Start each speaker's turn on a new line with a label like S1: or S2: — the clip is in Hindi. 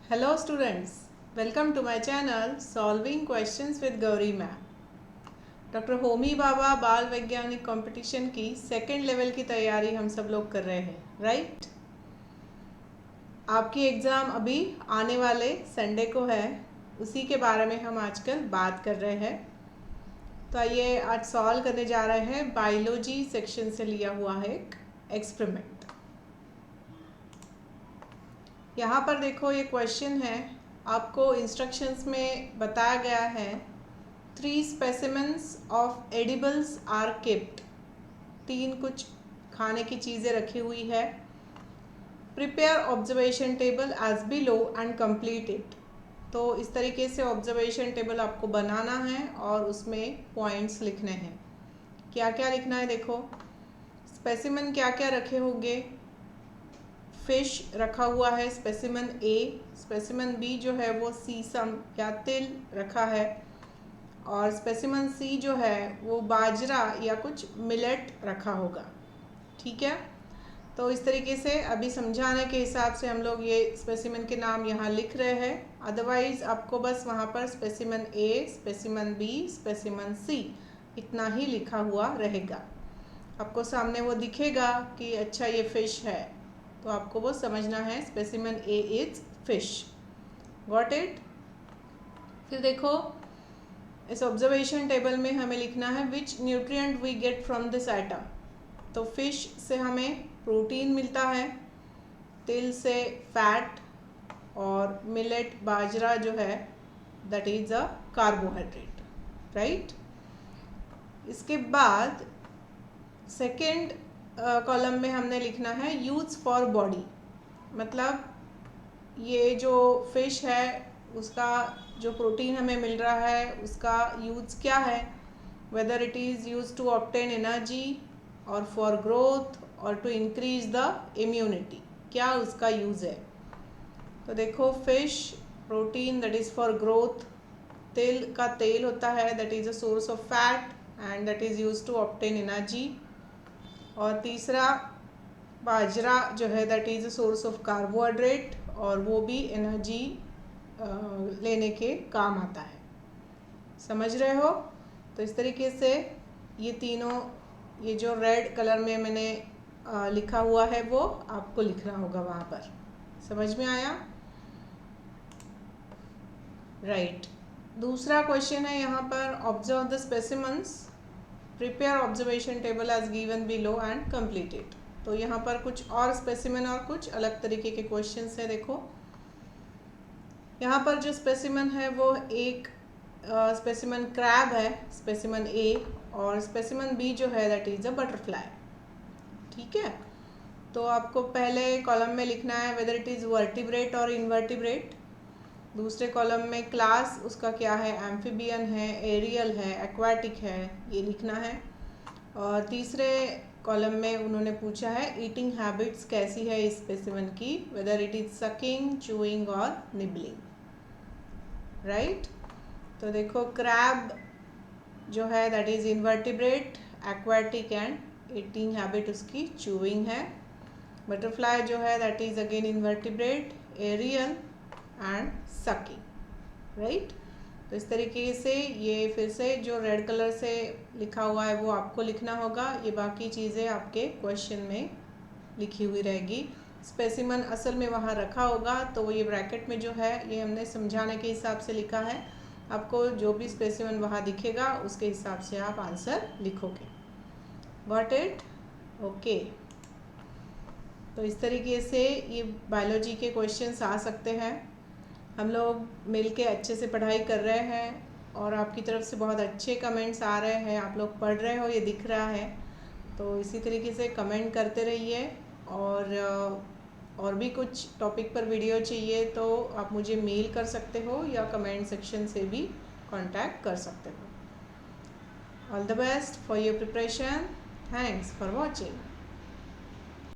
S1: Hello students, welcome to my channel Solving Questions with Gauri ma'am. Doctor Homi Bhabha बाल वैज्ञानिक कंपटीशन की सेकेंड लेवल की तैयारी हम सब लोग कर रहे हैं, राइट। आपकी एग्ज़ाम अभी आने वाले संडे को है, उसी के बारे में हम आजकल बात कर रहे हैं। तो आइए आज सॉल्व करने जा रहे हैं बायोलॉजी सेक्शन से लिया हुआ है एक एक्सपेरिमेंट। यहाँ पर देखो ये क्वेश्चन है, आपको इंस्ट्रक्शंस में बताया गया है 3 specimens of edibles are kept. 3 कुछ खाने की चीज़ें रखी हुई है। Prepare observation table as below and complete it. तो इस तरीके से ऑब्जर्वेशन टेबल आपको बनाना है और उसमें पॉइंट्स लिखने हैं। क्या क्या लिखना है देखो, स्पेसिमेन क्या क्या रखे होंगे। फिश रखा हुआ है स्पेसिमेन ए, स्पेसिमेन बी जो है वो सीसम या तिल रखा है, और स्पेसिमेन सी जो है वो बाजरा या कुछ मिलेट रखा होगा। ठीक है, तो इस तरीके से अभी समझाने के हिसाब से हम लोग ये स्पेसिमेन के नाम यहाँ लिख रहे हैं। अदरवाइज आपको बस वहाँ पर स्पेसिमेन ए, स्पेसिमेन बी, स्पेसिमेन सी इतना ही लिखा हुआ रहेगा। आपको सामने वो दिखेगा कि अच्छा ये फिश है, तो आपको वो समझना है specimen A is fish. Got it. फिर देखो इस ऑब्जर्वेशन टेबल में हमें लिखना है which nutrient we get from this item. तो फिश से हमें प्रोटीन मिलता है, तिल से फैट, और मिलेट बाजरा जो है that is a carbohydrate, right. इसके बाद सेकेंड कॉलम में हमने लिखना है यूज फॉर बॉडी। मतलब ये जो फिश है उसका जो प्रोटीन हमें मिल रहा है उसका यूज क्या है, whether it is use to obtain energy और फॉर ग्रोथ और टू इंक्रीज द इम्यूनिटी, क्या उसका यूज़ है। तो देखो fish protein that is for growth, तिल का तेल होता है that is a source of fat and that is use to obtain energy, और तीसरा बाजरा जो है that is a source of carbohydrate और वो भी एनर्जी लेने के काम आता है। समझ रहे हो। तो इस तरीके से ये तीनों, ये जो रेड कलर में मैंने लिखा हुआ है वो आपको लिखना होगा वहाँ पर। समझ में आया, राइट। दूसरा क्वेश्चन है यहाँ पर, observe the specimens, prepare observation table as given below and complete it. तो यहाँ पर कुछ और स्पेसिमेन और कुछ अलग तरीके के क्वेश्चंस है। देखो यहाँ पर जो स्पेसिमेन है वो एक स्पेसिमेन क्रैब है, स्पेसिमेन ए, और स्पेसिमेन बी जो है दैट इज अ बटरफ्लाई। ठीक है, तो आपको पहले कॉलम में लिखना है वेदर इट इज़ वर्टिब्रेट और इनवर्टिब्रेट। दूसरे कॉलम में क्लास उसका क्या है, एम्फीबियन है, एरियल है, एक्वाटिक है, ये लिखना है। और तीसरे कॉलम में उन्होंने पूछा है ईटिंग हैबिट्स कैसी है इस स्पेसिमेन की, whether it is sucking, chewing और निबलिंग, राइट। तो देखो क्रैब जो है that is invertebrate, aquatic and eating habit उसकी चूइंग है। बटरफ्लाई जो है that is again invertebrate, aerial and sucking, right. तो इस तरीके से ये फिर से जो रेड कलर से लिखा हुआ है वो आपको लिखना होगा। ये बाकी चीज़ें आपके क्वेश्चन में लिखी हुई रहेगी। स्पेसिमन असल में वहाँ रखा होगा, तो ये ब्रैकेट में जो है ये हमने समझाने के हिसाब से लिखा है। आपको जो भी स्पेसिमन वहाँ दिखेगा उसके हिसाब से आप आंसर लिखोगे। Got it, okay. तो इस तरीके से ये बायोलॉजी के क्वेश्चंस आ सकते हैं। हम लोग मिल के अच्छे से पढ़ाई कर रहे हैं और आपकी तरफ से बहुत अच्छे कमेंट्स आ रहे हैं, आप लोग पढ़ रहे हो ये दिख रहा है। तो इसी तरीके से कमेंट करते रहिए, और भी कुछ टॉपिक पर वीडियो चाहिए तो आप मुझे मेल कर सकते हो या कमेंट सेक्शन से भी कांटेक्ट कर सकते हो। All the best for your preparation, thanks for watching.